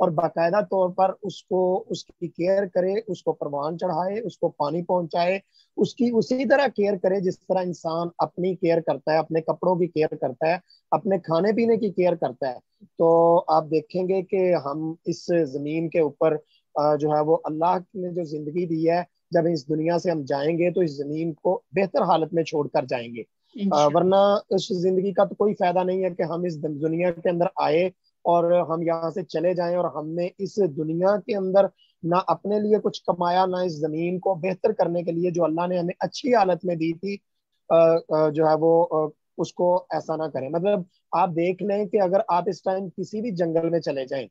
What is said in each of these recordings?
اور باقاعدہ طور پر اس کو اس کی کیئر کرے, اس کو پروان چڑھائے, اس کو پانی پہنچائے, اس کی اسی طرح کیئر کرے جس طرح انسان اپنی کیئر کرتا ہے, اپنے کپڑوں کی کیئر کرتا ہے, اپنے کھانے پینے کی کیئر کرتا ہے. تو آپ دیکھیں گے کہ ہم اس زمین کے اوپر جو ہے وہ اللہ نے جو زندگی دی ہے, جب اس دنیا سے ہم جائیں گے تو اس زمین کو بہتر حالت میں چھوڑ کر جائیں گے. ورنہ اس زندگی کا تو کوئی فائدہ نہیں ہے کہ ہم اس دنیا کے اندر آئے اور ہم یہاں سے چلے جائیں اور ہم نے اس دنیا کے اندر نہ اپنے لیے کچھ کمایا, نہ اس زمین کو بہتر کرنے کے لیے جو اللہ نے ہمیں اچھی حالت میں دی تھی جو ہے وہ اس کو ایسا نہ کریں. مطلب آپ دیکھ لیں کہ اگر آپ اس ٹائم کسی بھی جنگل میں چلے جائیں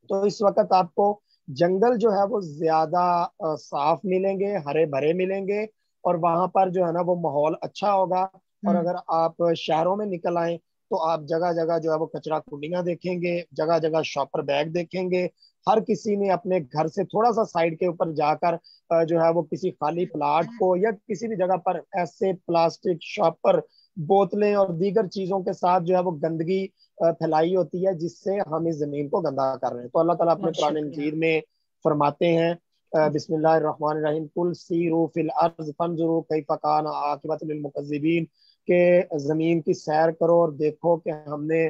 تو اس وقت آپ کو جنگل جو ہے وہ زیادہ صاف ملیں گے, ہرے بھرے ملیں گے, اور وہاں پر جو ہے نا وہ ماحول اچھا ہوگا. اور اگر آپ شہروں میں نکل آئیں تو آپ جگہ جگہ جو ہے وہ کچرا کنڈیاں دیکھیں گے, جگہ جگہ شاپر بیگ دیکھیں گے. ہر کسی نے اپنے گھر سے تھوڑا سا سائڈ کے اوپر جا کر جو ہے وہ کسی خالی پلاٹ کو یا کسی بھی جگہ پر ایسے پلاسٹک, شاپر, بوتلیں اور دیگر چیزوں کے ساتھ جو ہے وہ گندگی پھیلائی ہوتی ہے, جس سے ہم اس زمین کو گندا کر رہے ہیں. تو اللہ تعالیٰ اپنے بہت قرآن شکریہ. مجید میں فرماتے ہیں بسم اللہ الرحمن الرحیم قل سیروا فی الارض فانظروا کیف کان عاقبۃ للمکذبین, کہ زمین کی سیر کرو اور دیکھو کہ ہم نے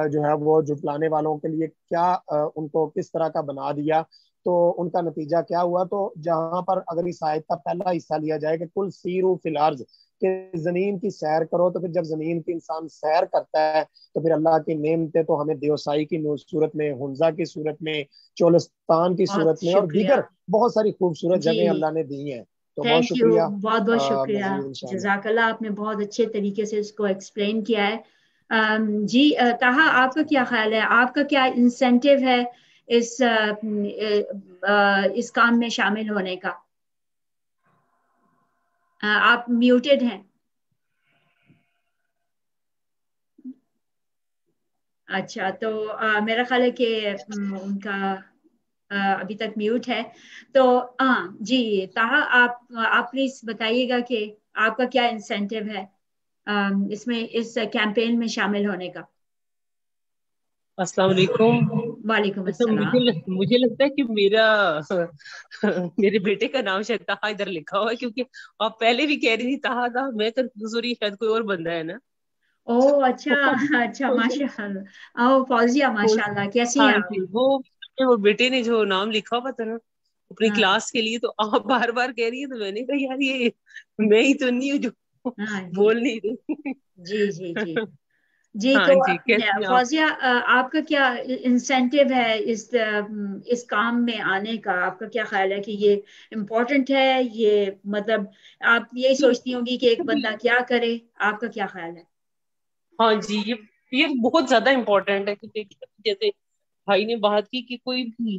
جو ہے وہ جھٹلانے والوں کے لیے کیا ان کو کس طرح کا بنا دیا, تو ان کا نتیجہ کیا ہوا. تو جہاں پر اگر اس آیت کا پہلا حصہ لیا جائے کہ کل سیروا فی الارض, کہ زمین کی سیر کرو, تو پھر جب زمین کی انسان سیر کرتا ہے تو پھر اللہ کی نعمتیں تو ہمیں دیوسائی کی صورت میں, ہنزا کی صورت میں, چولستان کی بہت صورت میں اور شکریہ دیگر بہت ساری خوبصورت جی. جگہیں اللہ نے دی ہیں. تو بہت تھینک یو, شکریہ. بہت بہت شکریہ, مزید انشاءاللہ. جزاک اللہ, آپ نے بہت اچھے طریقے سے اس کو ایکسپلین کیا ہے. جی طاہا, آپ کا کیا خیال ہے, آپ کا کیا انسینٹیو ہے اس کام میں شامل ہونے کا؟ آپ میوٹیڈ ہیں. اچھا, تو میرا خیال ہے کہ ان کا ابھی تک میوٹ ہے. تو ہاں جی طاہا, آپ پلیز بتائیے گا کہ آپ کا کیا انسینٹیو ہے اس میں, اس کیمپین میں شامل ہونے کا؟ السلام علیکم. وعلیکم اچھا, السلام. مجھے لگتا ہے کہ میرے بیٹے کا نام شاید طاہا ادھر لکھا ہوا ہے, کیونکہ آپ پہلے بھی کہہ رہی تھی طاہا تھا, میں کنفیوز شاید کوئی اور بندہ ہے نا. او اچھا اچھا, ماشاء اللہ. او فوزیہ, ماشاء اللہ, کیسی ہیں ہاں آپ؟ جی, وہ بیٹے نے جو نام لکھا ہوا تھا نا اپنی ہاں کلاس کے لیے, تو آپ بار بار کہہ رہی ہے, تو میں نے کہا یار یہ میں ہی تو نہیں ہوں جو ہاں جی بول نہیں رہی. جی جی جی جی. ہاں تو جی, کیسی ہیں آپ؟ فوزیہ, آپ کا کیا انسینٹیو ہے اس کام میں آنے کا؟ آپ کا کیا خیال ہے کہ یہ امپورٹنٹ ہے, یہ مطلب آپ یہی سوچتی ہوں گی کہ ایک بندہ کیا کرے, آپ کا کیا خیال ہے؟ ہاں جی, یہ بہت زیادہ امپورٹینٹ ہے, کہ جیسے بھائی نے بات کی کہ کوئی بھی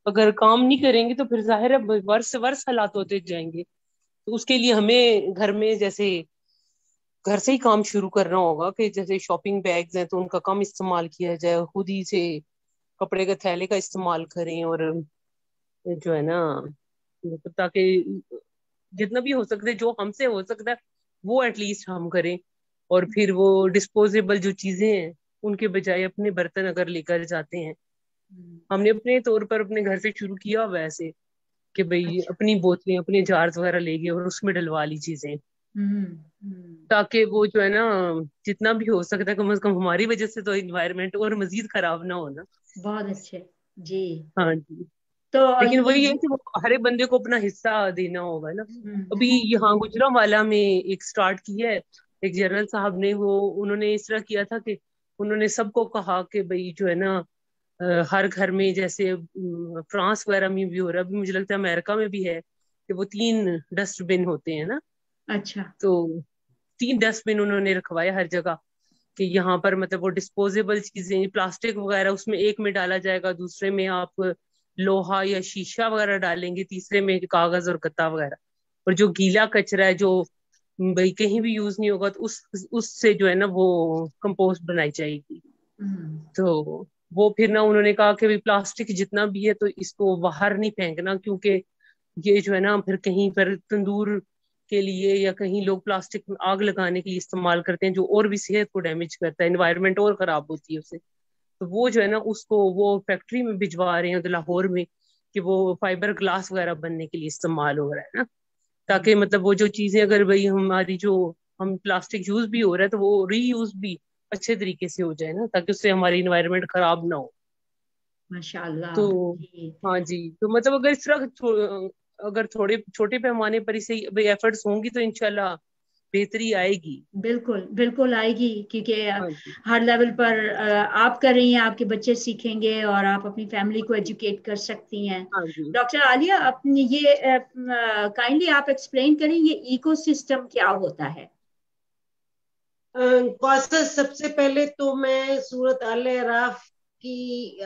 اگر کام نہیں کریں گے تو پھر ظاہر ہے ورس حالات ہوتے جائیں گے. تو اس کے لیے ہمیں گھر میں جیسے گھر سے ہی کام شروع کرنا ہوگا, کہ جیسے شاپنگ بیگز ہیں تو ان کا کم استعمال کیا جائے, خود ہی سے کپڑے کے تھیلے کا استعمال کریں, اور جو ہے نا تاکہ جتنا بھی ہو سکتا ہے, جو ہم سے ہو سکتا ہے وہ ایٹ لیسٹ ہم کریں. اور پھر وہ ڈسپوزیبل جو چیزیں ہیں ان کے بجائے اپنے برتن اگر لے کر جاتے ہیں, ہم نے اپنے طور پر اپنے گھر سے شروع کیا ویسے کہ بھئی اچھا. اپنی بوتلیں, اپنے جارز وغیرہ لے گئے اور اس میں ڈلوا لی چیزیں, ہوں. تاکہ وہ جو ہے نا جتنا بھی ہو سکتا ہے کم از کم ہماری وجہ سے تو انوائرمنٹ اور مزید خراب نہ ہونا. بہت اچھے. جی. ہاں جی, تو لیکن وہی ہے یہ کہ وہ ہر بندے کو اپنا حصہ دینا ہوگا نا. ابھی ہوں. یہاں گجرانوالہ میں ایک سٹارٹ کی ہے ایک جنرل صاحب نے, انہوں نے اس طرح کیا تھا کہ انہوں نے سب کو کہا کہ بھئی جو ہے نا ہر گھر میں, جیسے فرانس وغیرہ میں بھی ہو رہا ہے, ابھی مجھے لگتا ہے امریکہ میں بھی ہے, کہ وہ 3 ڈسٹ بن ہوتے ہیں نا. اچھا. تو 3 ڈسٹ بن انہوں نے رکھوایا ہر جگہ, کہ یہاں پر مطلب وہ ڈسپوزیبل چیزیں, پلاسٹک وغیرہ اس میں ایک میں ڈالا جائے گا, دوسرے میں آپ لوہا یا شیشہ وغیرہ ڈالیں گے, تیسرے میں کاغذ اور گتا وغیرہ, اور جو گیلا کچرا ہے جو بھائی کہیں بھی یوز نہیں ہوگا تو اس سے جو ہے نا وہ کمپوسٹ بنائی جائے گی. تو وہ پھر نا انہوں نے کہا کہ پلاسٹک جتنا بھی ہے تو اس کو باہر نہیں پھینکنا, کیونکہ یہ جو ہے نا پھر کہیں پر تندور کے لیے یا کہیں لوگ پلاسٹک میں آگ لگانے کے لیے استعمال کرتے ہیں, جو اور بھی صحت کو ڈیمیج کرتا ہے, انوائرمنٹ اور خراب ہوتی ہے اس سے. تو وہ جو ہے نا اس کو وہ فیکٹری میں بھجوا رہے ہیں لاہور میں کہ وہ فائبر گلاس وغیرہ بننے کے لیے استعمال ہو رہا ہے نا, تاکہ مطلب وہ جو چیزیں اگر بھائی ہماری جو ہم پلاسٹک یوز بھی ہو رہا ہے تو وہ ری یوز بھی اچھے طریقے سے ہو جائے نا, تاکہ اس سے ہماری انوائرمنٹ خراب نہ ہو. ماشاء اللہ. تو ہاں جی, تو مطلب اگر اس طرح اگر تھوڑے چھوٹے پیمانے پر اسے ایفرٹس ہوں گی تو انشاءاللہ بہتری آئے گی. بالکل بالکل آئے گی, کیونکہ ہاں جی ہر لیول پر آپ کر رہی ہیں, آپ کے بچے سیکھیں گے اور آپ اپنی فیملی کو ایجوکیٹ کر سکتی ہیں. ہاں جی. ڈاکٹر عالیہ, اپنی یہ کائنڈلی آپ ایکسپلین کریں یہ ایکو سسٹم کیا ہوتا ہے؟ کوثر, سب سے پہلے تو میں سورۃ آل اعراف کی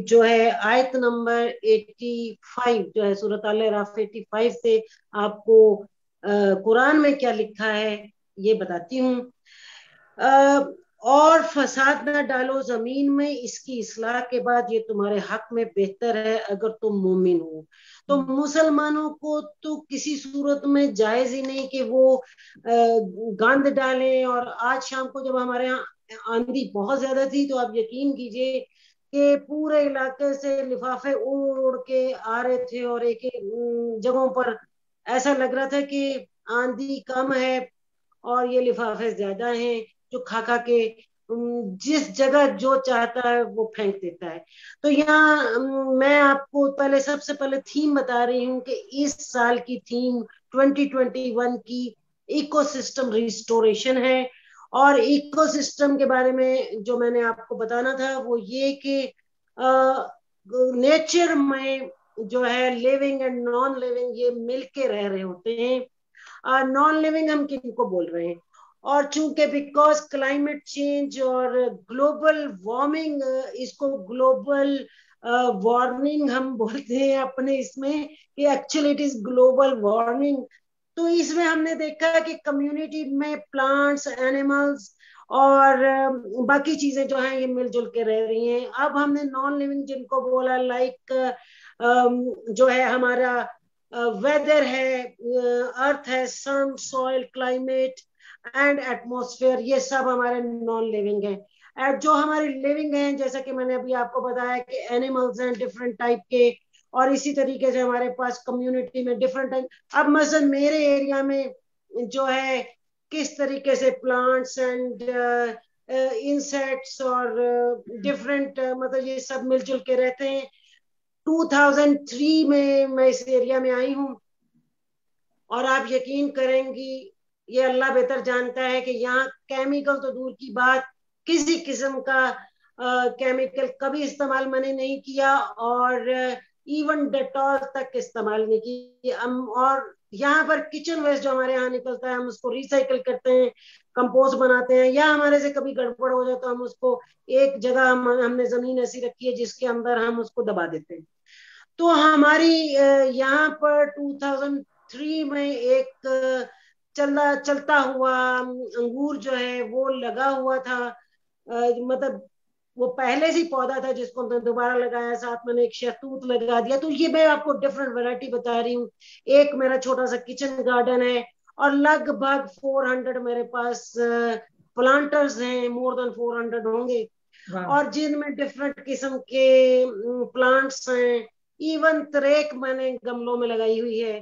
جو ہے آیت نمبر 85 جو ہے سورۃ آل اعراف 85 سے آپ کو قرآن میں کیا لکھا ہے یہ بتاتی ہوں. اور فساد نہ ڈالو زمین میں, اس کی اصلاح کے بعد یہ تمہارے حق میں بہتر ہے اگر تم مومن ہو. تو مسلمانوں کو تو کسی صورت میں جائز ہی نہیں کہ وہ گاند ڈالیں. اور آج شام کو جب ہمارے یہاں آندھی بہت زیادہ تھی تو آپ یقین کیجئے کہ پورے علاقے سے لفافے اڑ اڑ کے آ رہے تھے, اور ایک جگہوں پر ایسا لگ رہا تھا کہ آندھی کم ہے اور یہ لفافے زیادہ ہیں, جو کھا کھا کے جس جگہ جو چاہتا ہے وہ پھینک دیتا ہے. تو یہاں میں آپ کو سب سے پہلے تھیم بتا رہی ہوں کہ اس سال کی تھیم 2021 کی ایکو سسٹم ریسٹوریشن ہے. اور ایکو سسٹم کے بارے میں جو میں نے آپ کو بتانا تھا وہ یہ کہ نیچر میں جو ہے لیونگ اینڈ نان لیونگ یہ مل کے رہ رہے ہوتے ہیں. نان لیونگ ہم کن کو بول رہے ہیں, اور چونکہ بیکاز کلائمیٹ چینج اور گلوبل وارمنگ, اس کو گلوبل وارمنگ ہم بولتے ہیں اپنے اس میں کہ actually it is global warming. تو اس میں ہم نے دیکھا کہ کمیونٹی میں پلانٹس, اینیملز اور باقی چیزیں جو ہیں یہ مل جل کے رہ رہی ہیں. اب ہم نے نان لیونگ جن کو بولا لائک جو ہے ہمارا ویدر ہے, ارتھ ہے, سن, سوئل, کلائمیٹ اینڈ ایٹماسفیئر, یہ سب ہمارے نان لیونگ ہیں. جو ہماری لیونگ ہیں جیسا کہ میں نے ابھی آپ کو بتایا کہ اینیملز ہیں ڈفرنٹ ٹائپ کے, اور اسی طریقے سے ہمارے پاس کمیونٹی میں ڈفرنٹ ٹائپ. اب مثلا میرے ایریا میں جو ہے کس طریقے سے پلانٹس اینڈ انسیکٹس اور ڈفرنٹ مطلب یہ سب مل جل کے رہتے ہیں. 2003 میں اس ایریا میں آئی ہوں, اور آپ یقین کریں گی یہ اللہ بہتر جانتا ہے کہ یہاں کیمیکل تو دور کی بات, کسی قسم کا کیمیکل کبھی استعمال میں نے نہیں کیا, اور ایون ڈیٹول تک استعمال نہیں کی. اور یہاں پر کچن ویسٹ جو ہمارے یہاں نکلتا ہے ہم اس کو ریسائیکل کرتے ہیں, کمپوسٹ بناتے ہیں, یا ہمارے سے کبھی گڑبڑ ہو جائے تو ہم اس کو ایک جگہ ہم نے زمین ایسی رکھی ہے جس کے اندر ہم اس کو دبا دیتے ہیں. تو ہماری یہاں پر 2003 میں ایک چلتا ہوا انگور جو ہے وہ لگا ہوا تھا, مطلب وہ پہلے سے پودا تھا جس کو ہم نے دوبارہ لگایا, ساتھ میں نے ایک شہتوت لگا دیا. تو یہ میں آپ کو ڈفرنٹ ویرائٹی بتا رہی ہوں. ایک میرا چھوٹا سا کچن گارڈن ہے, اور لگ بھگ 400 میرے پاس پلانٹرز ہیں, مور دین 400 ہوں گے, اور جن میں ڈفرنٹ قسم کے پلانٹس ہیں. ایون تریک میں نے گملوں میں لگائی ہوئی ہے,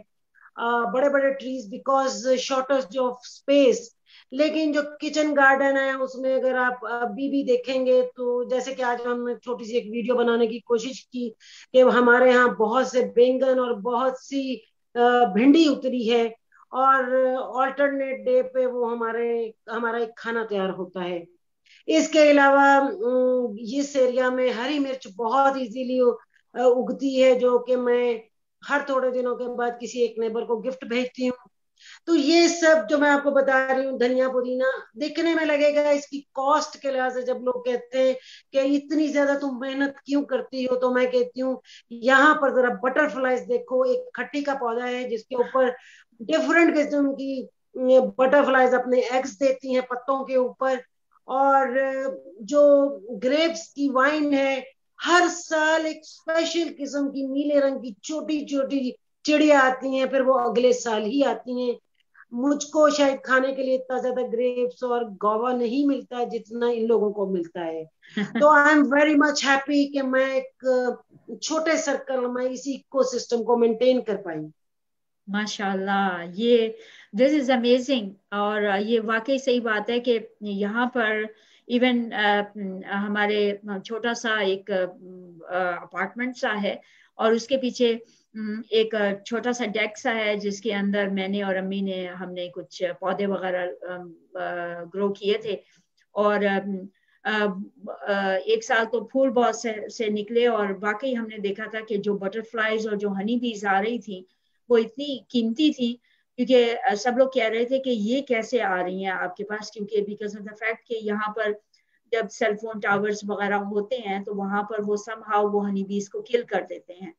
بڑے بڑے trees because shortage of space. لیکن جو کچن گارڈن ہے اس میں اگر آپ ابھی بھی دیکھیں گے تو جیسے کہ آج ہم نے چھوٹی سی ایک ویڈیو بنانے کی کوشش کی کہ ہمارے ہاں بہت سے بینگن اور بہت سی بھنڈی اتری ہے, اور آلٹرنیٹ ڈے پہ وہ ہمارا ایک کھانا تیار ہوتا ہے. اس کے علاوہ اس ایریا میں ہری مرچ بہت ایزیلی اگتی ہے, جو کہ میں ہر تھوڑے دنوں کے بعد کسی ایک نیبر کو گفٹ بھیجتی ہوں. تو یہ سب جو میں آپ کو بتا رہی ہوں, دھنیا پودینہ دیکھنے میں لگے گا اس کی کاسٹ کے لحاظ سے, جب لوگ کہتے ہیں کہ اتنی زیادہ تم محنت کیوں کرتی ہو, تو میں کہتی ہوں یہاں پر ذرا بٹر فلائز دیکھو. ایک کھٹی کا پودا ہے جس کے اوپر ڈفرنٹ قسم کی بٹر فلائز اپنے ایگز دیتی ہیں پتوں کے اوپر, اور جو گریپس کی وائن ہے ہر سال ایک اسپیشل قسم کی نیلے رنگ کی چھوٹی چھوٹی چڑیا آتی ہیں, پھر وہ اگلے سال ہی آتی ہیں. مجھ کو شاید کھانے کے لیے اتنا زیادہ گریپس اور گوا نہیں ملتا ہے جتنا ان لوگوں کو ملتا ہے. تو I am very much happy کہ میں ایک چھوٹے سرکل میں اسی ایکو سسٹم کو مینٹین کر پائی. ماشاء اللہ، یہ دس از امیزنگ. اور یہ واقعی صحیح بات ہے کہ یہاں پر ایون ہمارے چھوٹا سا ایک اپارٹمنٹ سا ہے اور اس کے پیچھے ایک چھوٹا سا ڈیک سا ہے جس کے اندر میں نے اور امی نے ہم نے کچھ پودے وغیرہ گرو کیے تھے. اور ایک سال تو پھول بہت سے نکلے اور واقعی ہم نے دیکھا تھا کہ جو بٹر فلائز اور جو ہنی بیز آ رہی تھی وہ اتنی قیمتی تھی کیونکہ سب لوگ کہہ رہے تھے کہ یہ کیسے آ رہی ہیں آپ کے پاس، کیونکہ بیکاز آف دا فیکٹ کہ یہاں پر جب سیل فون ٹاورز وغیرہ ہوتے ہیں تو وہاں پر وہ سم ہاؤ وہ ہنی بیز کو کل کر دیتے ہیں.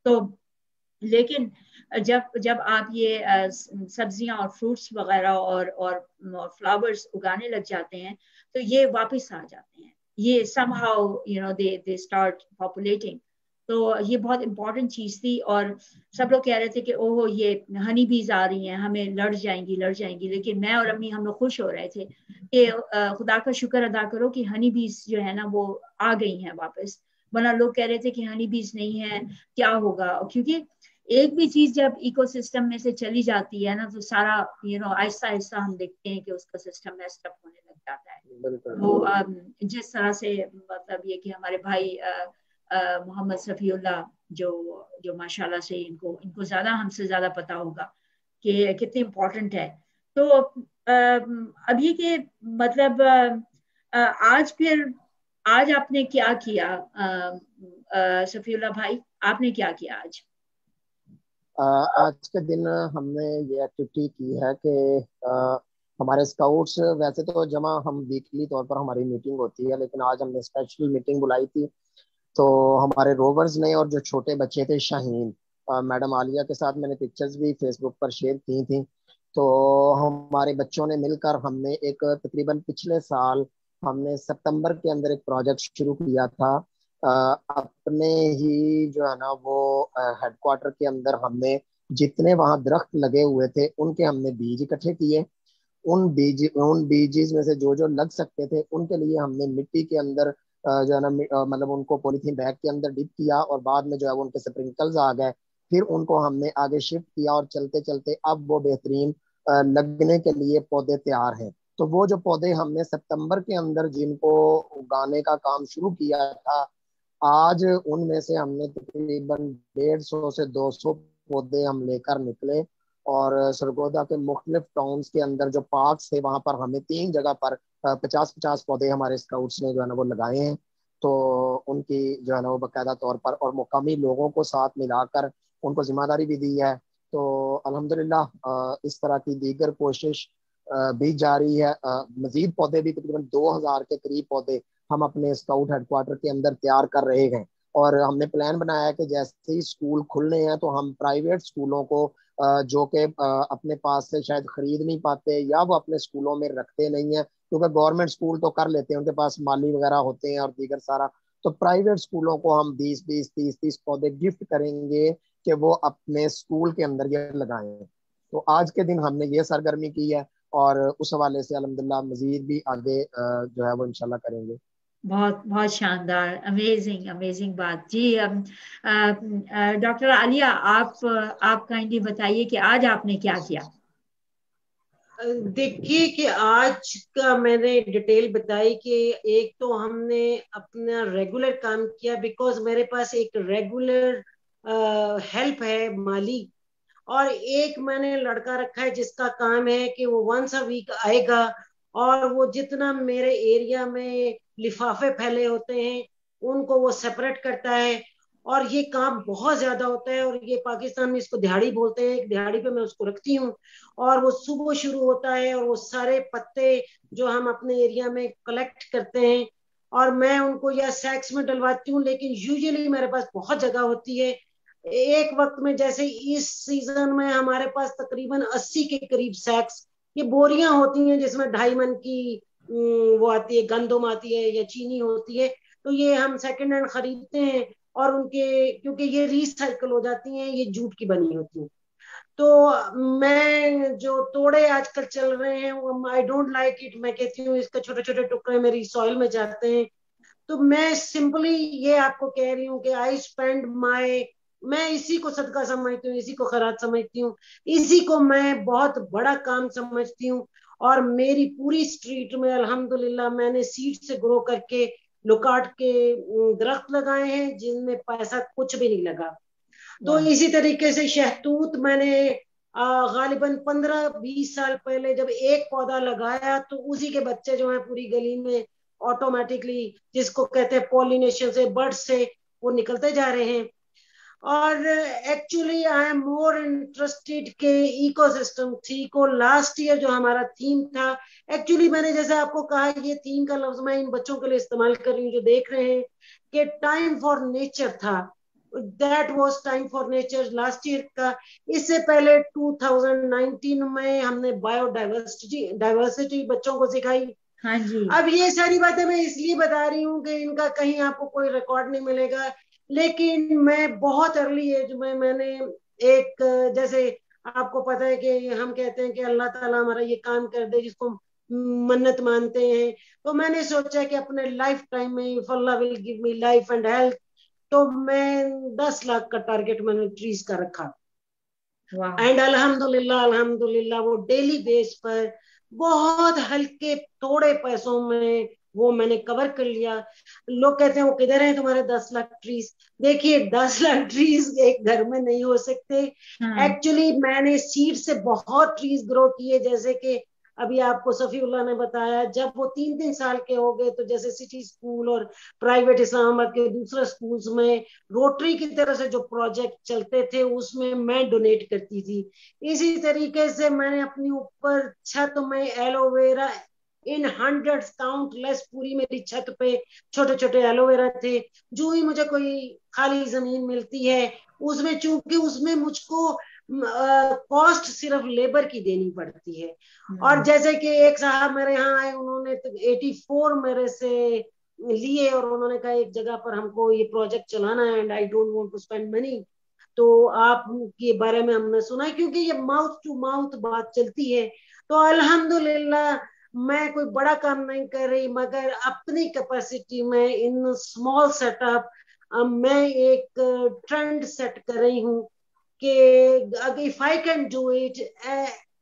تو لیکن جب آپ یہ سبزیاں اور فروٹس وغیرہ اور فلاورز اگانے لگ جاتے ہیں تو یہ واپس آ جاتے ہیں، یہ some how they start populating. تو یہ بہت امپورٹنٹ چیز تھی اور سب لوگ کہہ رہے تھے کہ اوہ یہ ہنی بیز آ رہی ہیں ہمیں لڑ جائیں گی. لیکن میں اور امی ہم لوگ خوش ہو رہے تھے کہ خدا کا شکر ادا کرو کہ ہنی بیز جو ہے نا وہ آ گئی ہیں واپس، ورنہ لوگ کہہ رہے تھے کہ ہنی بیز نہیں ہے کیا ہوگا. کیونکہ ایک بھی چیز جب ایکو سسٹم میں سے چلی جاتی ہے نا تو سارا آہستہ آہستہ ہم دیکھتے ہیں کہ اس کا سسٹم میسڈ اپ ہونے لگ جاتا ہے. وہ جس طرح سے مطلب یہ کہ ہمارے بھائی محمد صفی اللہ جو ماشاءاللہ سے ان کو زیادہ ہم سے زیادہ پتا ہوگا کہ کتنی امپورٹنٹ ہے. تو اب یہ کہ مطلب آج آپ نے کیا کیا صفی اللہ بھائی، آپ نے کیا کیا آج؟ آج کے دن ہم نے یہ ایکٹیویٹی کی ہے کہ ہمارے اسکاؤٹس ویسے تو جمع ہم ویکلی طور پر ہماری میٹنگ ہوتی ہے، لیکن آج ہم نے اسپیشل میٹنگ بلائی تھی. تو ہمارے روورز نے اور جو چھوٹے بچے تھے شاہین، میڈم عالیہ کے ساتھ میں نے پکچرز بھی فیس بک پر شیئر کی تھیں. تو ہمارے بچوں نے مل کر ہم نے ایک تقریباً پچھلے سال ہم نے ستمبر کے اندر ایک پروجیکٹ شروع کیا تھا. اپنے ہی جو ہے نا وہ ہیڈ کوارٹر کے اندر ہم نے جتنے وہاں درخت لگے ہوئے تھے ان کے ہم نے بیج اکٹھے کیے. ان بیجز میں سے جو لگ سکتے تھے ان کے لیے ہم نے مٹی کے اندر جو ہے نا مطلب ان کو پولیتھین بیگ کے اندر ڈپ کیا اور بعد میں جو ہے ان کے سپرنکلز آ گئے. پھر ان کو ہم نے آگے شفٹ کیا اور چلتے چلتے اب وہ بہترین لگنے کے لیے پودے تیار ہیں. تو وہ جو پودے ہم نے ستمبر کے اندر جن کو اگانے کا کام شروع کیا تھا، آج ان میں سے ہم نے تقریباً 150 سے 200 پودے ہم لے کر نکلے اور سرگودا کے مختلف ٹاؤنز کے اندر جو پارکس تھے وہاں پر ہمیں 3 جگہ پر 50 پودے ہمارے اسکاؤٹس نے جو ہے نا وہ لگائے ہیں. تو ان کی جو ہے نا وہ باقاعدہ طور پر اور مقامی لوگوں کو ساتھ ملا کر ان کو ذمہ داری بھی دی ہے. تو الحمدللہ اس طرح کی دیگر کوشش بھی جاری ہے. مزید پودے بھی تقریباً 2000 کے قریب پودے ہم اپنے اسکاؤٹ ہیڈ کوارٹر کے اندر تیار کر رہے ہیں. اور ہم نے پلان بنایا ہے کہ جیسے ہی اسکول کھلنے ہیں تو ہم پرائیویٹ اسکولوں کو جو کہ اپنے پاس سے شاید خرید نہیں پاتے یا وہ اپنے اسکولوں میں رکھتے نہیں ہیں، کیونکہ گورنمنٹ اسکول تو کر لیتے ہیں، ان کے پاس مالی وغیرہ ہوتے ہیں اور دیگر سارا، تو پرائیویٹ اسکولوں کو ہم 20 30 پودے گفٹ کریں گے کہ وہ اپنے اسکول کے اندر یہ لگائیں. تو آج کے دن ہم نے یہ سرگرمی کی ہے اور اس حوالے سے الحمدللہ مزید بھی آگے جو ہے وہ انشاءاللہ کریں گے. بہت بہت شاندار، امیزنگ بات. جی ڈاکٹر عالیہ آپ کائنڈلی بتائیے کہ آج آپ نے کیا کیا؟ دیکھیے کہ آج کا میں نے ڈیٹیل بتائی کہ ایک تو ہم نے اپنا ریگولر کام کیا بیکاز میرے پاس ایک ریگولر ہیلپ ہے مالی، اور ایک میں نے لڑکا رکھا ہے جس کا کام ہے کہ وہ ونس اے ویک آئے گا اور وہ جتنا میرے ایریا میں لفافے پھیلے ہوتے ہیں ان کو وہ سیپریٹ کرتا ہے. اور یہ کام بہت زیادہ ہوتا ہے اور یہ پاکستان میں اس کو دہاڑی بولتے ہیں. ایک دہاڑی پہ میں اس کو رکھتی ہوں اور وہ صبح شروع ہوتا ہے اور وہ سارے پتے جو ہم اپنے ایریا میں کلیکٹ کرتے ہیں اور میں ان کو یا سیکس میں ڈلواتی ہوں، لیکن یوزلی میرے پاس بہت جگہ ہوتی ہے. ایک وقت میں جیسے اس سیزن میں ہمارے پاس تقریباً 80 کے قریب سیکس، یہ بوریاں ہوتی ہیں جس میں 2.5 من کی وہ آتی ہے، گندم آتی ہے یا چینی ہوتی ہے. تو یہ ہم سیکنڈ ہینڈ خریدتے ہیں اور ان کے کیونکہ یہ ری سائیکل ہو جاتی ہیں، یہ جوٹ کی بنی ہوتی ہیں. تو میں جو توڑے آج کل چل رہے ہیں آئی ڈونٹ لائک اٹ. میں کہتی ہوں اس کے چھوٹے چھوٹے ٹکڑے میری سوئل میں جاتے ہیں. تو میں سمپلی یہ آپ کو کہہ رہی ہوں کہ آئی اسپینڈ مائی، میں اسی کو صدقہ سمجھتی ہوں، اسی کو خیرات سمجھتی ہوں، اسی کو میں بہت بڑا کام سمجھتی ہوں. اور میری پوری اسٹریٹ میں الحمدللہ میں نے سیڈ سے گرو کر کے لوکاٹ کے درخت لگائے ہیں جن میں پیسہ کچھ بھی نہیں لگا. تو اسی طریقے سے شہتوت میں نے غالباً 15-20 سال پہلے جب ایک پودا لگایا تو اسی کے بچے جو ہیں پوری گلی میں آٹومیٹکلی، جس کو کہتے ہیں پولینیشن سے، برڈ سے وہ نکلتے جا رہے ہیں. اور actually I am more interested کہ ایکو سسٹم تھی کو لاسٹ ایئر جو ہمارا تھیم تھا. ایکچولی میں نے جیسے آپ کو کہا یہ تھیم کا لفظ میں ان بچوں کے لیے استعمال کر رہی ہوں جو دیکھ رہے ہیں کہ ٹائم فار نیچر تھا. That was time for nature last year کا. اس سے پہلے 2019 میں ہم نے بایو ڈائیورسٹی بچوں کو سکھائی. ہاں جی. اب یہ ساری باتیں میں اس لیے بتا رہی ہوں کہ ان کا کہیں آپ کو کوئی ریکارڈ نہیں ملے گا، لیکن میں بہت ارلی ایج میں نے ایک، جیسے آپ کو پتا ہے کہ ہم کہتے ہیں کہ اللہ تعالیٰ ہمارا یہ کام کر دے جس کو منت مانتے ہیں، تو میں نے سوچا کہ اپنے لائف ٹائم میں if Allah will give me life and health تو میں 10 لاکھ کا ٹارگیٹ میں نے ٹریز کا رکھا. اینڈ الحمدللہ وہ ڈیلی بیس پر بہت ہلکے تھوڑے پیسوں میں وہ میں نے کور کر لیا. لوگ کہتے ہیں وہ کدھر ہیں تمہارے 10 لاکھ ٹریز؟ دیکھیے 10 لاکھ ٹریز ایک گھر میں نہیں ہو سکتے. ایکچولی میں نے سیڈ سے بہت ٹریز گرو کیے، جیسے کہ ابھی آپ کو صفی اللہ نے بتایا جب وہ 3 سال کے ہو گئے تو جیسے سٹی اسکول اور پرائیویٹ اسلام آباد کے دوسرے اسکولز میں روٹری کی طرح سے جو پروجیکٹ چلتے تھے اس میں ڈونیٹ کرتی تھی. اسی طریقے سے میں نے اپنی اوپر چھت میں ایلو ویرا ان ہنڈریڈ کاؤنٹ لیس پوری میری چھت پہ چھوٹے چھوٹے ایلو ویرا تھے. جو ہی مجھے کوئی خالی زمین ملتی ہے اس میں، چونکہ اس میں مجھ کو کاسٹ صرف لیبر کی دینی پڑتی ہے. اور جیسے کہ ایک صاحب میرے یہاں آئے، انہوں نے 84 میرے سے لیے اور انہوں نے کہا ایک جگہ پر ہم کو یہ پروجیکٹ چلانا ہے and I don't want to spend money. تو آپ کے بارے میں ہم نے سنا ہے کیونکہ یہ ماؤتھ ٹو ماؤتھ بات چلتی ہے. تو الحمدللہ میں کوئی بڑا کام نہیں کر رہی، مگر اپنی کیپیسٹی میں ان اسمال سیٹ اپ میں ایک ٹرینڈ سیٹ کر رہی ہوں کہ if I can do it,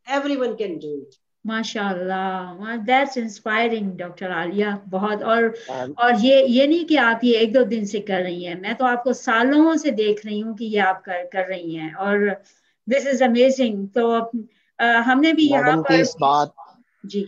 everyone can do it. ماشاء اللہ، دیٹس انسپائرنگ ڈاکٹر عالیہ بہت. اور یہ نہیں کہ آپ یہ 1-2 دن سے کر رہی ہیں، میں تو آپ کو سالوں سے دیکھ رہی ہوں کہ یہ آپ کر رہی ہیں اور دس از امیزنگ. تو ہم نے بھی یہاں پر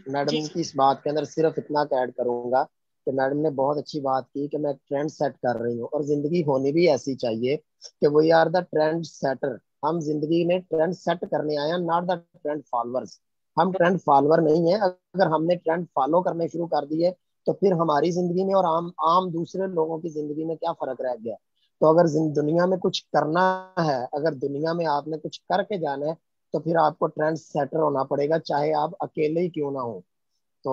میڈم کی اس بات کے اندر صرف اتنا ایڈ کروں گا کہ میڈم نے بہت اچھی بات کی کہ میں ٹرینڈ سیٹ کر رہی ہوں، اور زندگی ہونی بھی ایسی چاہیے کہ we are the trend setter. ہم زندگی میں ٹرینڈ سیٹ کرنے آئے ہیں، ناٹ دا ٹرینڈ فالوورز. ہم ٹرینڈ فالوور نہیں ہیں. اگر ہم نے ٹرینڈ فالو کرنے شروع کر دیے تو پھر ہماری زندگی میں اور عام دوسرے لوگوں کی زندگی میں کیا فرق رہ گیا؟ تو اگر دنیا میں کچھ کرنا ہے، اگر دنیا میں آپ نے کچھ کر کے جانا ہے تو پھر آپ کو ٹرینڈ سیٹر ہونا پڑے گا، چاہے آپ اکیلے ہی کیوں نہ ہو. تو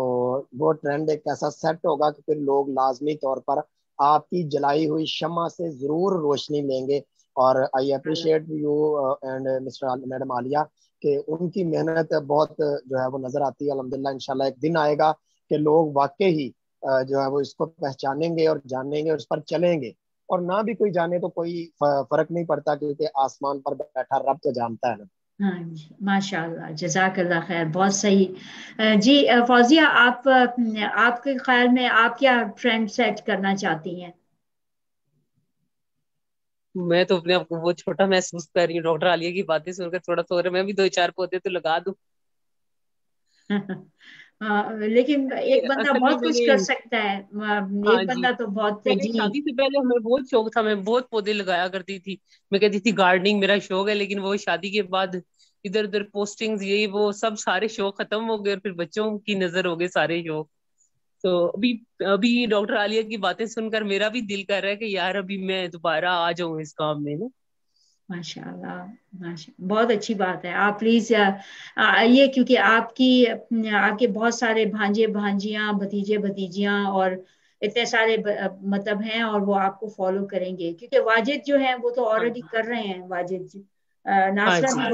وہ ٹرینڈ ایک ایسا سیٹ ہوگا کہ پھر لوگ لازمی طور پر آپ کی جلائی ہوئی شمع سے ضرور روشنی لیں گے. اور I appreciate you and mister madam Alia کہ ان کی محنت بہت جو ہے وہ نظر آتی ہے. الحمدللہ انشاءاللہ ایک دن آئے گا کہ لوگ واقعی ہی جو ہے وہ اس کو پہچانیں گے اور جانیں گے اور اس پر چلیں گے. اور نہ بھی کوئی جانے تو کوئی فرق نہیں پڑتا، کیونکہ آسمان پر بیٹھا رب تو جانتا ہے نا. ہاں جی، ماشاء اللہ، جزاک اللہ خیر، بہت صحیح. جی فوزیہ، آپ کے خیال میں آپ کیا ٹرینڈ سیٹ کرنا چاہتی ہیں؟ میں تو اپنے آپ کو بہت چھوٹا محسوس کر رہی ہوں ڈاکٹر عالیہ کی باتیں سن کر. تھوڑا سا میں بھی 2-4 پودے تو لگا دوں. لیکن ایک بندہ بہت کچھ کر سکتا ہے. ایک بندہ تو بہت شادی سے پہلے ہمیں بہت شوق تھا، میں بہت پودے لگایا کرتی تھی. میں کہتی تھی گارڈننگ میرا شوق ہے، لیکن وہ شادی کے بعد ادھر ادھر پوسٹنگ یہی وہ سب سارے شوق ختم ہو گئے اور پھر بچوں کی نظر ہو گئے سارے شوق. تو ابھی ڈاکٹر عالیہ کی باتیں سن کر میرا بھی دل کر رہا ہے کہ یار ابھی میں دوبارہ آ جاؤں اس کام میں نا. ماشاء اللہ، بہت اچھی بات ہے. آپ پلیز یہ کیونکہ آپ کے بہت سارے بھانجے بھانجیاں بھتیجے بھتیجیاں اور اتنے سارے مطلب ہیں اور وہ آپ کو فالو کریں گے، کیونکہ واجد جو ہیں وہ تو آلریڈی کر رہے ہیں. واجد جی، ناصرہ بھی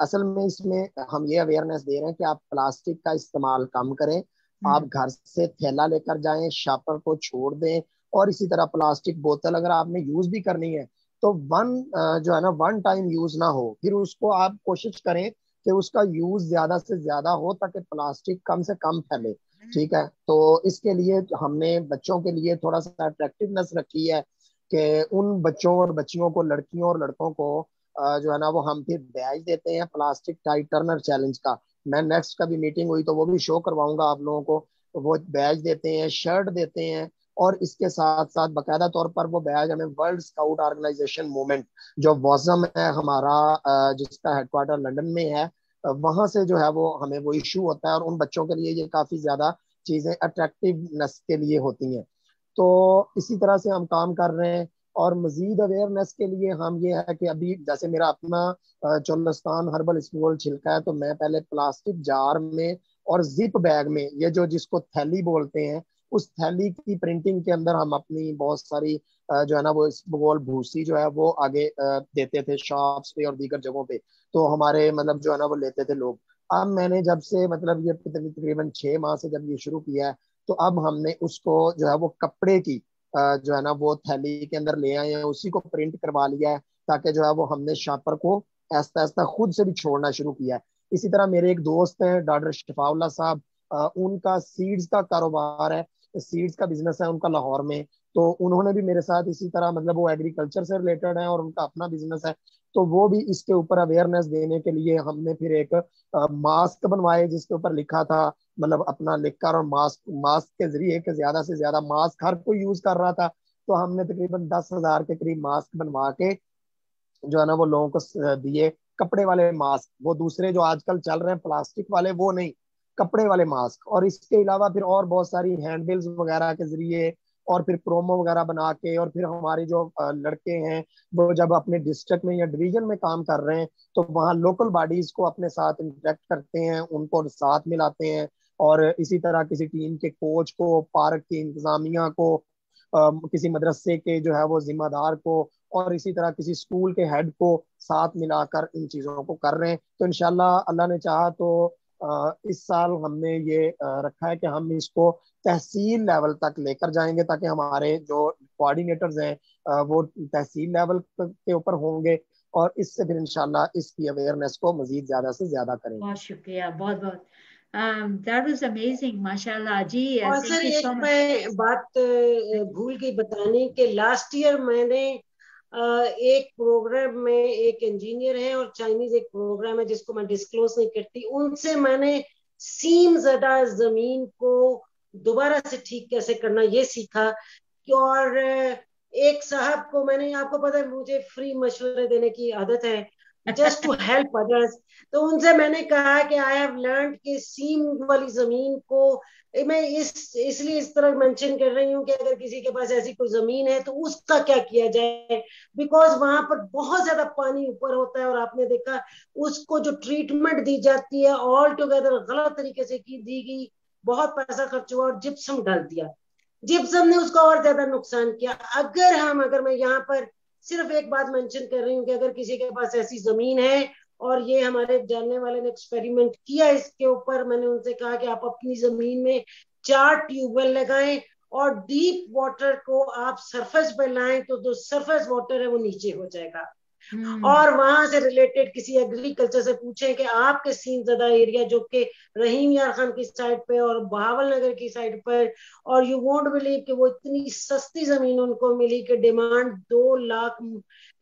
اصل میں اس میں ہم یہ اویئرنیس دے رہے ہیں کہ آپ پلاسٹک کا استعمال کم کریں, آپ گھر سے تھیلا لے کر جائیں, شاپر کو چھوڑ دیں, اور اسی طرح پلاسٹک بوتل اگر آپ نے یوز بھی کرنی ہے تو جو ہے نا ون ٹائم یوز نہ ہو, پھر اس کو آپ کوشش کریں کہ اس کا یوز زیادہ سے زیادہ ہو تاکہ پلاسٹک کم سے کم پھیلے. ٹھیک ہے, تو اس کے لیے ہم نے بچوں کے لیے تھوڑا سا اٹریکٹیونیس رکھی ہے کہ ان بچوں اور بچیوں کو, لڑکیوں اور لڑکوں کو جو ہے نا وہ ہم پھر بیچ دیتے ہیں پلاسٹک ٹائٹ ٹرنر چیلنج کا. میں نیکسٹ کبھی میٹنگ ہوئی تو وہ بھی شو کرواؤں گا آپ لوگوں کو. وہ بیچ دیتے ہیں, شرٹ دیتے ہیں, اور اس کے ساتھ ساتھ باقاعدہ طور پر وہ بیچ ہمیں ورلڈ اسکاؤٹ آرگنائزیشن موومنٹ جو وازم ہے ہمارا, جس کا ہیڈ کوارٹر لندن میں ہے, وہاں سے جو ہے وہ ہمیں وہ ایشو ہوتا ہے, اور ان بچوں کے لیے یہ کافی زیادہ چیزیں اٹریکٹیونیس کے لیے ہوتی ہیں. تو اسی طرح سے ہم کام کر رہے ہیں. اور مزید اویئرنیس کے لیے ہم یہ ہے کہ ابھی جیسے میرا اپنا چولستان ہربل اسکول چھلکا ہے, تو میں پہلے پلاسٹک جار میں اور زپ بیگ میں, یہ جو جس کو تھیلی بولتے ہیں, اس تھیلی کی پرنٹنگ کے اندر ہم اپنی بہت ساری جو ہے نا وہ اسبغول بھوسی جو ہے وہ آگے دیتے تھے شاپس پہ اور دیگر جگہوں پہ. تو ہمارے مطلب جو ہے نا وہ لیتے تھے لوگ. اب میں نے جب سے مطلب یہ تقریباً 6 ماہ سے جب یہ شروع کیا ہے, تو اب ہم نے اس کو جو ہے وہ کپڑے کی جو ہے نا وہ تھیلی کے اندر لے آئے ہیں, اسی کو پرنٹ کروا لیا ہے تاکہ جو ہے وہ ہم نے شاپر کو آہستہ آہستہ خود سے بھی چھوڑنا شروع کیا ہے. اسی طرح میرے ایک دوست ہیں ڈاکٹر شفاء اللہ صاحب, ان کا سیڈز کا کاروبار ہے, سیڈز کا بزنس ہے ان کا لاہور میں. تو انہوں نے بھی میرے ساتھ اسی طرح مطلب وہ ایگریکلچر سے ریلیٹڈ ہیں اور ان کا اپنا بزنس ہے, تو وہ بھی اس کے اوپر اویئرنیس دینے کے لیے ہم نے پھر ایک ماسک بنوائے جس کے اوپر لکھا تھا مطلب اپنا لکھ کر, اور ماسک کے ذریعے کہ زیادہ سے زیادہ ماسک ہر کوئی یوز کر رہا تھا, تو ہم نے تقریباً 10,000 کے قریب ماسک بنوا کے جو ہے نا وہ لوگوں کو دیے. کپڑے والے ماسک, وہ دوسرے جو آج کل چل رہے ہیں پلاسٹک والے, وہ نہیں, کپڑے والے ماسک. اور اس کے علاوہ پھر اور بہت ساری ہینڈ بلز وغیرہ کے ذریعے, اور پھر پرومو وغیرہ بنا کے, اور پھر ہمارے جو لڑکے ہیں وہ جب اپنے ڈسٹرکٹ میں یا ڈویژن میں کام کر رہے ہیں تو وہاں لوکل باڈیز کو اپنے ساتھ انٹریکٹ کرتے ہیں, ان کو ساتھ ملاتے ہیں, اور اسی طرح کسی ٹیم کے کوچ کو, پارک کی انتظامیہ کو, کسی مدرسے کے جو ہے وہ ذمہ دار کو, اور اسی طرح کسی اسکول کے ہیڈ کو ساتھ ملا کر ان چیزوں کو کر رہے ہیں. تو انشاءاللہ اللہ نے چاہا تو اس سال ہم نے یہ رکھا ہے کہ ہم اس کو تحصیل لیول تک لے کر جائیں گے, تاکہ ہمارے جو کوآرڈینیٹرز ہیں وہ تحصیل لیول کے اوپر ہوں گے, اور اس سے پھر انشاءاللہ اس کی اویئرنیس کو مزید زیادہ سے زیادہ کریں گے. بہت شکریہ, بہت بہت that was amazing, ماشاءاللہ جی. اور سر ایک میں بات بھول گئی بتانے کہ لاسٹ ایئر میں نے ایک پروگرام میں, ایک انجینئر ہے اور چائنیز ایک پروگرام ہے جس کو میں ڈسکلوز نہیں کرتی, ان سے میں نے سیم زدہ زمین کو دوبارہ سے ٹھیک کیسے کرنا یہ سیکھا. اور ایک صاحب کو میں نے, آپ کو پتا ہے مجھے فری مشورے دینے کی عادت ہے, جسٹ ٹو ہیلپ ادرس, تو ان سے میں نے کہا کہ آئی ہیو لرنڈ کہ سیم والی زمین کو میں اس لیے اس طرح مینشن کر رہی ہوں کہ اگر کسی کے پاس ایسی کوئی زمین ہے تو اس کا کیا کیا جائے, بیکاز وہاں پر بہت زیادہ پانی اوپر ہوتا ہے, اور آپ نے دیکھا اس کو جو ٹریٹمنٹ دی جاتی ہے آل ٹوگیدر غلط طریقے سے دی گئی, بہت پیسہ خرچ ہوا اور جپسم ڈال دیا. جپسم نے اس کو اور زیادہ نقصان کیا. اگر میں یہاں پر صرف ایک بات مینشن کر رہی ہوں کہ اگر کسی کے پاس ایسی زمین ہے, اور یہ ہمارے جاننے والے نے ایکسپیریمنٹ کیا اس کے اوپر, میں نے ان سے کہا کہ آپ اپنی زمین میں 4 ٹیوب ویل لگائیں اور ڈیپ واٹر کو آپ سرفیس پہ لائیں, تو جو سرفیس واٹر ہے وہ نیچے ہو جائے گا. اور وہاں سے ریلیٹڈ کسی ایگریکلچر سے پوچھیں کہ آپ کے سین زدہ ایریا جو کہ رحیم یار خان کی سائڈ پہ اور بہاول نگر کی سائڈ پر, اور یو وونٹ بلیو کہ وہ اتنی سستی زمین ان کو ملی کہ ڈیمانڈ 2 لاکھ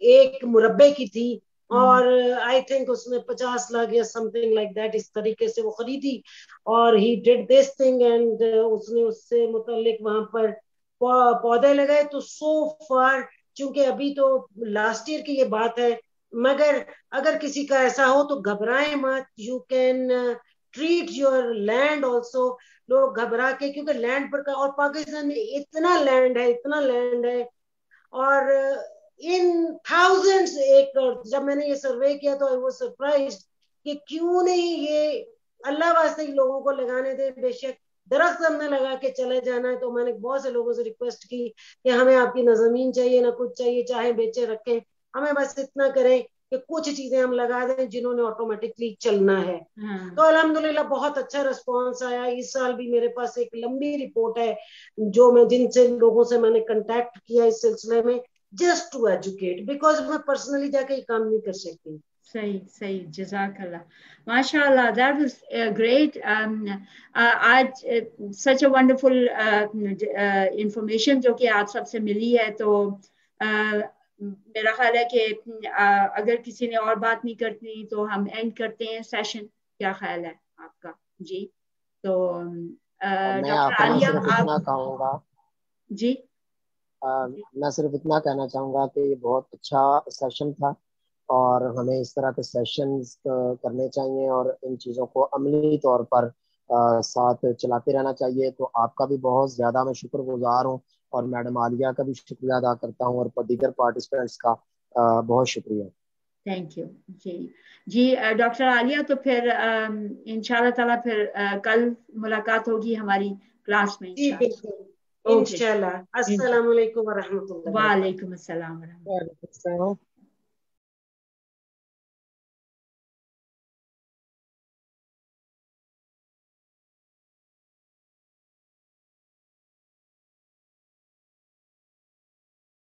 ایک مربع کی تھی, اور آئی تھنک اس نے 50 لاکھ یا سم تھنگ لائک دیٹ اس طریقے سے وہ خریدی, اور ہی ڈیڈ دس تھنگ, اینڈ اس نے اس سے متعلق وہاں پر پودے لگائے. تو سو فار, چونکہ ابھی تو لاسٹ ایئر کی یہ بات ہے, مگر اگر کسی کا ایسا ہو تو گھبرائیں مت, you can treat your land also. لوگ گھبرا کے, کیونکہ لینڈ پر, اور پاکستان میں اتنا لینڈ ہے, اور ان تھاؤزینڈز ایکڑ. جب میں نے یہ سروے کیا تو I was surprised کہ کیوں نہیں یہ اللہ واسطے لوگوں کو لگانے دے. بے شک درخت ہم نے لگا کے چلے جانا ہے, تو میں نے بہت سے لوگوں سے ریکویسٹ کی کہ ہمیں آپ کی نہ زمین چاہیے نہ کچھ چاہیے, چاہے بیچے رکھیں, ہمیں بس اتنا کریں کہ کچھ چیزیں ہم لگا دیں جنہوں نے آٹومیٹکلی چلنا ہے. تو الحمدللہ بہت اچھا رسپانس آیا. اس سال بھی میرے پاس ایک لمبی رپورٹ ہے جو میں جن سے لوگوں سے میں نے کنٹیکٹ کیا اس سلسلے میں, جسٹ ٹو ایجوکیٹ, بیکاز میں پرسنلی جا کے یہ کام نہیں کر سکتی. صحیح صحیح, جزاک اللہ, ماشاء اللہ, دیٹ واز گریٹ. آج سچ اے ونڈرفل انفارمیشن جو کہ آپ سب سے ملی ہے. تو میرا خیال ہے کہ اگر کسی نے اور بات نہیں کرتی تو ہم اینڈ کرتے ہیں سیشن. کیا خیال ہے آپ کا؟ جی, تو میں ڈاکٹر آخر میں عالیہ صرف اتنا آپ. کہوں گا, جی میں صرف اتنا کہنا چاہوں گا کہ یہ بہت اچھا سیشن تھا اور ہمیں اس طرح کے سیشنز کرنے چاہیے اور ان چیزوں کو عملی طور پر ساتھ چلاتے رہنا چاہیے. تو آپ کا بھی بہت زیادہ میں شکر گزار ہوں اور میڈم عالیہ کا بھی شکریہ ادا کرتا ہوں اور دیگر پارٹیسپینٹس کا بہت شکریہ. Thank you. جی جی ڈاکٹر عالیہ, تو پھر انشاءاللہ تعالیٰ پھر کل ملاقات ہوگی ہماری کلاس میں. جی بالکل, انشاءاللہ. السلام علیکم ورحمۃ اللہ. وعلیکم السلام ورحمۃ اللہ. وعلیکم السلام.